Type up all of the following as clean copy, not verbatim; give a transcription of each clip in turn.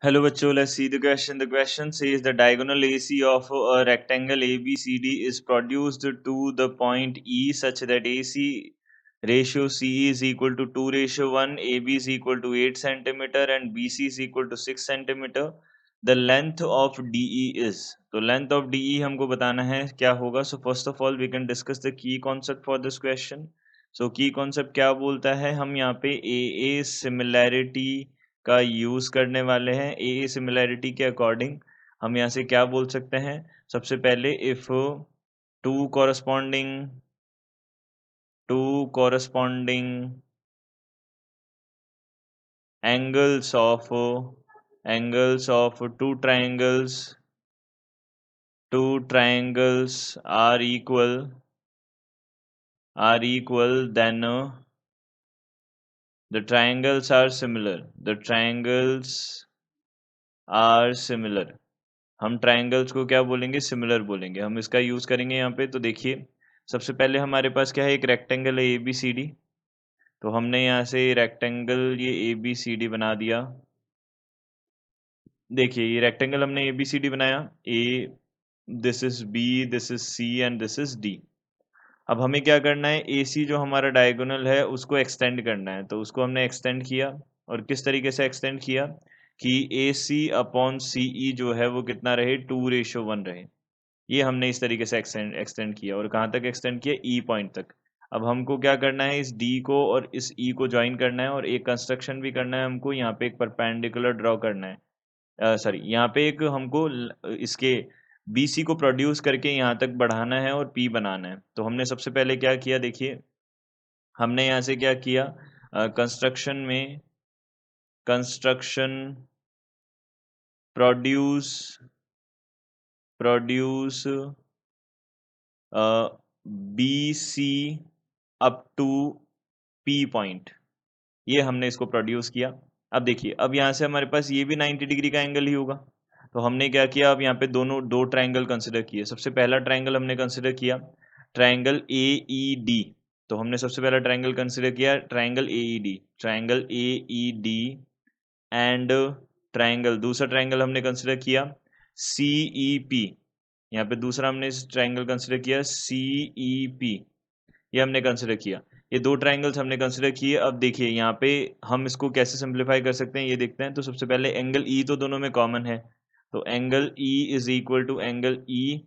Hello bachcho, let's see the question. The question says the diagonal AC of a rectangle ABCD is produced to the point E such that AC ratio C is equal to 2:1, AB is equal to 8 centimeter and BC is equal to 6 centimeter. The length of DE is. तो length of DE हमको बताना है क्या होगा. So first of all we can discuss the key concept for this question. So key concept क्या बोलता है, हम यहाँ पे AA similarity का यूज करने वाले हैं. ए सिमिलैरिटी के अकॉर्डिंग हम यहाँ से क्या बोल सकते हैं. सबसे पहले if two corresponding angles of two triangles are equal then the triangles are similar. हम ट्राइंगल्स को क्या बोलेंगे, सिमिलर बोलेंगे. हम इसका यूज करेंगे यहाँ पे. तो देखिए सबसे पहले हमारे पास क्या है, एक रेक्टेंगल है ABCD. तो हमने यहाँ से रेक्टेंगल ये ABCD बना दिया. देखिए ये रेक्टेंगल हमने ABCD बनाया. A, this is B, this is C and this is D. अब हमें क्या करना है, AC जो हमारा डायगोनल है उसको एक्सटेंड करना है. तो उसको हमने एक्सटेंड किया. और किस तरीके से एक्सटेंड किया कि AC अपॉन CE जो है वो कितना रहे, 2:1 रहे. ये हमने इस तरीके से एक्सटेंड किया. और कहाँ तक एक्सटेंड किया, E पॉइंट तक. अब हमको क्या करना है, इस D को और इस E को ज्वाइन करना है. और एक कंस्ट्रक्शन भी करना है हमको, यहाँ पे एक परपेंडिकुलर ड्रॉ करना है. सॉरी, यहाँ पे एक हमको इसके BC को प्रोड्यूस करके यहाँ तक बढ़ाना है और P बनाना है. तो हमने सबसे पहले क्या किया, देखिए हमने यहाँ से क्या किया, construction produce BC up to P point, ये हमने इसको प्रोड्यूस किया. अब देखिए अब यहाँ से हमारे पास ये भी 90 डिग्री का एंगल ही होगा. तो हमने क्या किया, अब यहाँ पे दो ट्राइंगल कंसिडर किए. सबसे पहला ट्राइंगल हमने कंसिडर किया ट्राइंगल AED. तो हमने सबसे पहला ट्राइंगल कंसिडर किया ट्राइंगल AED एंड दूसरा ट्राइंगल हमने कंसिडर किया CEP. यहाँ पे दूसरा हमने इस ट्राइंगल कंसिडर किया CEP, ये हमने कंसिडर किया. ये दो ट्राइंगल्स हमने कंसिडर किए. अब देखिए यहाँ पे हम इसको कैसे सिंप्लीफाई कर सकते हैं ये देखते हैं. तो सबसे पहले एंगल E तो दोनों में कॉमन है. तो angle E is equal to angle E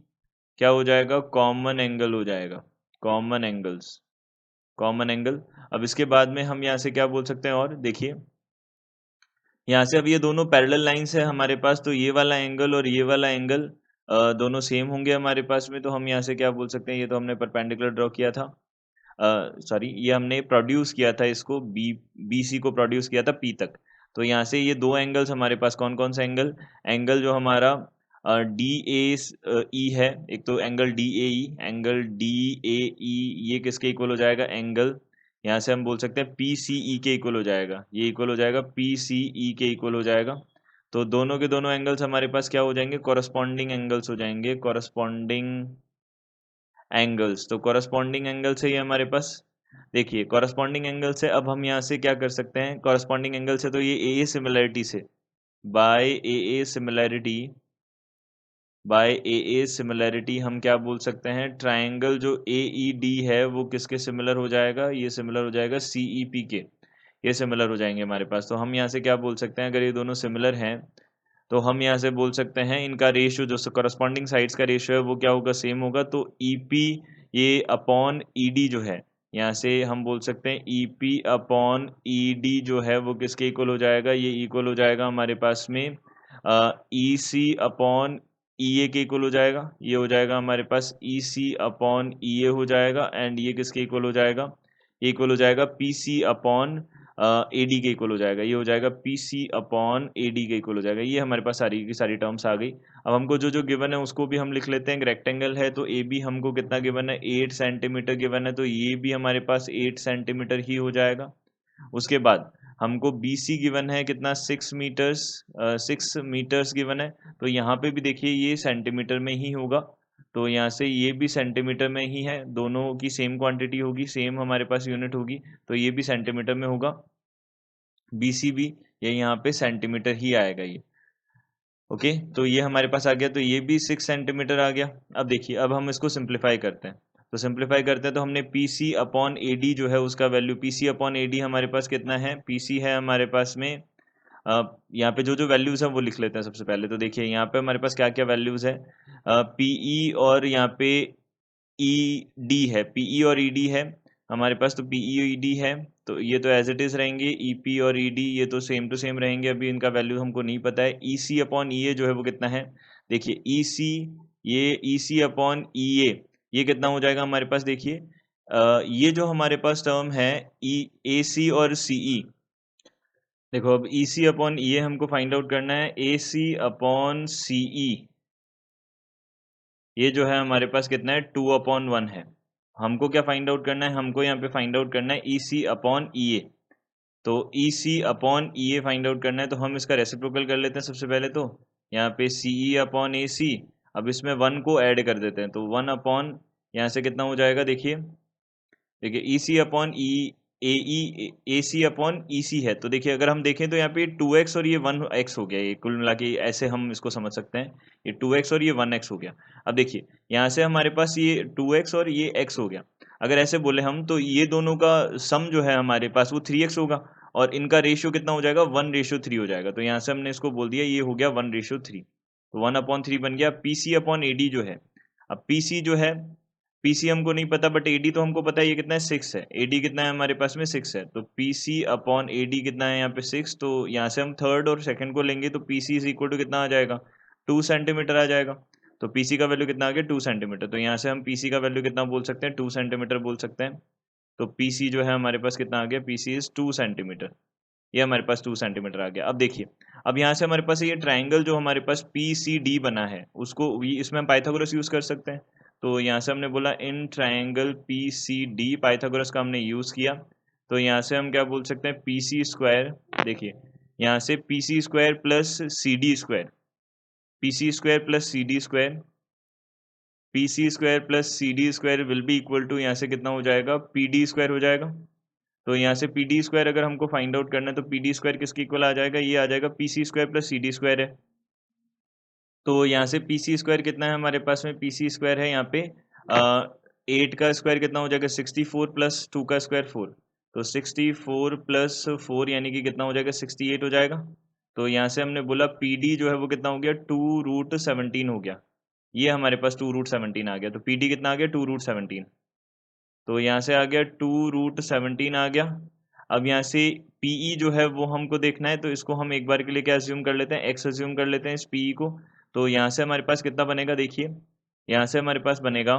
क्या हो जाएगा, कॉमन एंगल हो जाएगा. Common angle. अब इसके बाद में हम यहाँ से क्या बोल सकते हैं, और देखिए यहाँ से अब ये दोनों पैरेलल लाइंस है हमारे पास. तो ये वाला एंगल और ये वाला एंगल दोनों सेम होंगे हमारे पास में. तो हम यहाँ से क्या बोल सकते हैं, ये तो हमने परपेंडिकुलर ड्रॉ किया था, सॉरी ये हमने प्रोड्यूस किया था इसको BC को प्रोड्यूस किया था P तक. तो यहाँ से ये दो एंगल्स हमारे पास कौन कौन सा एंगल जो हमारा DAE है, एक तो एंगल DAE ये किसके इक्वल हो जाएगा, एंगल यहाँ से हम बोल सकते हैं PCE के इक्वल हो जाएगा. ये इक्वल हो जाएगा PCE के इक्वल हो जाएगा. तो दोनों के दोनों एंगल्स हमारे पास क्या हो जाएंगे, कॉरस्पॉन्डिंग एंगल्स हो जाएंगे, कॉरस्पॉन्डिंग एंगल्स. तो कॉरस्पॉन्डिंग एंगल से ये हमारे पास, देखिए कॉरस्पॉन्डिंग एंगल से अब हम यहाँ से क्या कर सकते हैं, कॉरस्पॉन्डिंग एंगल से तो ये AA सिमिलैरिटी से बाय AA सिमिलैरिटी हम क्या बोल सकते हैं, ट्राइंगल जो AED है वो किसके सिमिलर हो जाएगा, ये सिमिलर हो जाएगा CEP के. ये सिमिलर हो जाएंगे हमारे पास. तो हम यहाँ से क्या बोल सकते हैं, अगर ये दोनों सिमिलर हैं तो हम यहाँ से बोल सकते हैं इनका रेशियो जो करस्पॉन्डिंग साइड्स का रेशियो है वो क्या होगा, सेम होगा. तो EP ये अपॉन ED जो है, यहाँ से हम बोल सकते हैं EP अपॉन ED जो है वो किसके इक्वल हो जाएगा, ये इक्वल हो जाएगा हमारे पास में EC अपॉन EA के इक्वल हो जाएगा. ये हो जाएगा हमारे पास EC अपॉन EA हो जाएगा. एंड ये किसके इक्वल हो जाएगा, ये इक्वल हो जाएगा PC अपॉन AD के इक्वल हो जाएगा. ये हो जाएगा PC अपॉन AD के इक्वल हो जाएगा. ये हमारे पास सारी की सारी टर्म्स आ गई. अब हमको जो जो गिवन है उसको भी हम लिख लेते हैं. रेक्टेंगल है तो AB हमको कितना गिवन है, 8 सेंटीमीटर गिवन है. तो ये भी हमारे पास 8 सेंटीमीटर ही हो जाएगा. उसके बाद हमको BC गिवन है कितना, 6 मीटर्स गिवन है. तो यहाँ पे भी देखिए ये सेंटीमीटर में ही होगा. तो यहाँ से ये भी सेंटीमीटर में ही है, दोनों की सेम क्वांटिटी होगी, सेम हमारे पास यूनिट होगी. तो ये भी सेंटीमीटर में होगा, BC भी ये यहाँ पे सेंटीमीटर ही आएगा ये. ओके, तो ये हमारे पास आ गया, तो ये भी 6 सेंटीमीटर आ गया। अब देखिए, अब हम इसको सिंप्लीफाई करते हैं, तो सिंप्लीफाई करते हैं तो हमने P C upon A D जो है उसका value, P C upon A D हमारे पास कितना है, पी सी है हमारे पास में यहाँ पे जो जो वैल्यूज है वो लिख लेते हैं सबसे पहले। तो देखिए यहाँ पे हमारे पास क्या क्या वैल्यूज है, पीई और यहाँ पे ई डी है, पीई और ई डी है हमारे पास, तो पीई ई डी है, तो ये तो एज इट इज रहेंगे, ईपी और ईडी ये तो सेम टू सेम रहेंगे, अभी इनका वैल्यू हमको नहीं पता है। ईसी अपॉन ईए जो है वो कितना है, देखिए ईसी, ये ईसी अपॉन ईए ये कितना हो जाएगा हमारे पास, देखिए ये जो हमारे पास टर्म है ई ए सी और सीई, देखो अब ई सी अपॉन ई ए हमको फाइंड आउट करना है, ए सी अपॉन सीई ये जो है हमारे पास कितना है 2/1 है। हमको क्या फाइंड आउट करना है, हमको यहाँ पे फाइंड आउट करना है ई सी अपॉन ई ए, तो ई सी अपॉन ई ए फाइंड आउट करना है, तो हम इसका रेसिप्रोकल कर लेते हैं सबसे पहले, तो यहाँ पे सी ई अपॉन ए सी, अब इसमें 1 को ऐड कर देते हैं, तो 1 अपॉन यहाँ से कितना हो जाएगा, देखिए देखिए ई सी अपॉन ई ए सी अपॉन ई सी है, तो देखिए अगर हम देखें तो यहाँ पे 2x और ये 1x हो गया, ये कुल मिला के ऐसे हम इसको समझ सकते हैं, ये 2x और ये 1x हो गया। अब देखिए यहाँ से हमारे पास ये 2x और ये x हो गया, अगर ऐसे बोले हम तो ये दोनों का सम जो है हमारे पास वो 3x होगा, और इनका रेशियो कितना हो जाएगा, 1:3 हो जाएगा, तो यहाँ से हमने इसको बोल दिया ये हो गया 1:3, तो 1/3 बन गया। P C upon A D जो है, अब पी सी जो है, पीसी हमको नहीं पता बट एडी तो हमको पता है, ये कितना है 6 है, एडी कितना है हमारे पास में 6 है, तो पीसी अपॉन एडी कितना है यहाँ पे 6, तो यहाँ से हम थर्ड और सेकंड को लेंगे तो पीसी इज इक्वल टू कितना आ जाएगा, 2 सेंटीमीटर आ जाएगा, तो पीसी का वैल्यू कितना आ गया 2 सेंटीमीटर, तो यहाँ से हम पीसी का वैल्यू कितना बोल सकते हैं 2 सेंटीमीटर बोल सकते हैं, तो पीसी जो है हमारे पास कितना आ गया, पीसी इज 2 सेंटीमीटर, ये हमारे पास 2 सेंटीमीटर आ गया। अब देखिए, अब यहाँ से हमारे पास ये ट्राइंगल जो हमारे पास पी सी डी बना है उसको इसमें हम पाइथागोरस यूज कर सकते हैं, तो यहाँ से हमने बोला in triangle P C D, Pythagoras का हमने यूज किया, तो यहाँ से हम क्या बोल सकते हैं, पी सी स्क्वायर, देखिए यहाँ से P C square plus C D square, P C square plus C D square, P C square plus C D square will be equal to यहाँ से कितना हो जाएगा, पी डी स्क्वायर हो जाएगा, तो यहाँ से पी डी स्क्वायर अगर हमको फाइंड आउट करना है तो पी डी स्क्वायर किसके इक्वल आ जाएगा, ये आ जाएगा P C square plus C D square है, तो यहाँ से पी सी स्क्वायर कितना है हमारे पास में, पी सी स्क्वायर है यहाँ पे 8 का स्क्वायर कितना हो जाएगा 64 प्लस 2 का स्क्वायर 4, तो 64 प्लस 4 यानी कि कितना हो जाएगा 68 हो जाएगा, तो यहाँ से हमने बोला पी डी जो है वो कितना हो गया 2√17 हो गया, ये हमारे पास 2√17 आ गया, तो पी डी कितना आ गया 2√17, तो यहाँ से आ गया 2√17 आ गया। अब यहाँ से पीई जो है वो हमको देखना है, तो इसको हम एक बार के लिए क्या अज्यूम कर लेते हैं, एक्स अज्यूम कर लेते हैं इस पीई को, तो यहाँ से हमारे पास कितना बनेगा, देखिए यहाँ से हमारे पास बनेगा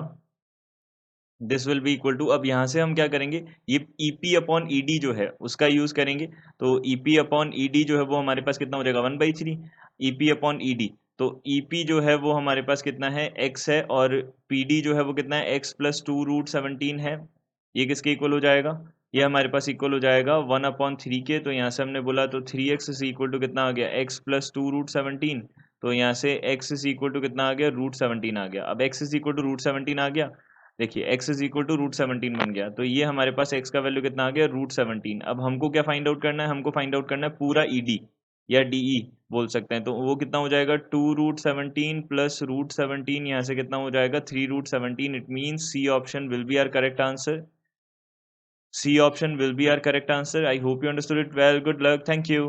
this will be equal to, अब यहाँ से हम क्या करेंगे, ये ईपी अपॉन ईडी जो है उसका यूज करेंगे, तो ईपी अपॉन ईडी जो है वो हमारे पास कितना हो जाएगा 1/3 ईपी अपॉन ईडी, तो ईपी जो है वो हमारे पास कितना है x है, और पीडी जो है वो कितना है x प्लस 2√17 है, ये किसके इक्वल हो जाएगा, ये हमारे पास इक्वल हो जाएगा 1/3 के, तो यहाँ से हमने बोला तो 3x इज इक्वल टू कितना आ गया x प्लस 2√17, तो यहाँ से x इज इक्वल टू कितना आ गया √17 आ गया, अब x इज इक्वल टू √17 आ गया, देखिए x इज इक्वल टू √17 बन गया, तो ये हमारे पास x का वैल्यू कितना आ गया √17, अब हमको क्या फाइंड आउट करना है, हमको फाइंड आउट करना है पूरा ईडी या डीई बोल सकते हैं, तो वो कितना हो जाएगा 2√17 प्लस √17, यहाँ से कितना हो जाएगा 3√17, it means C option will be our correct answer, C option will be our correct answer. I hope you understood it well. Good luck. Thank you.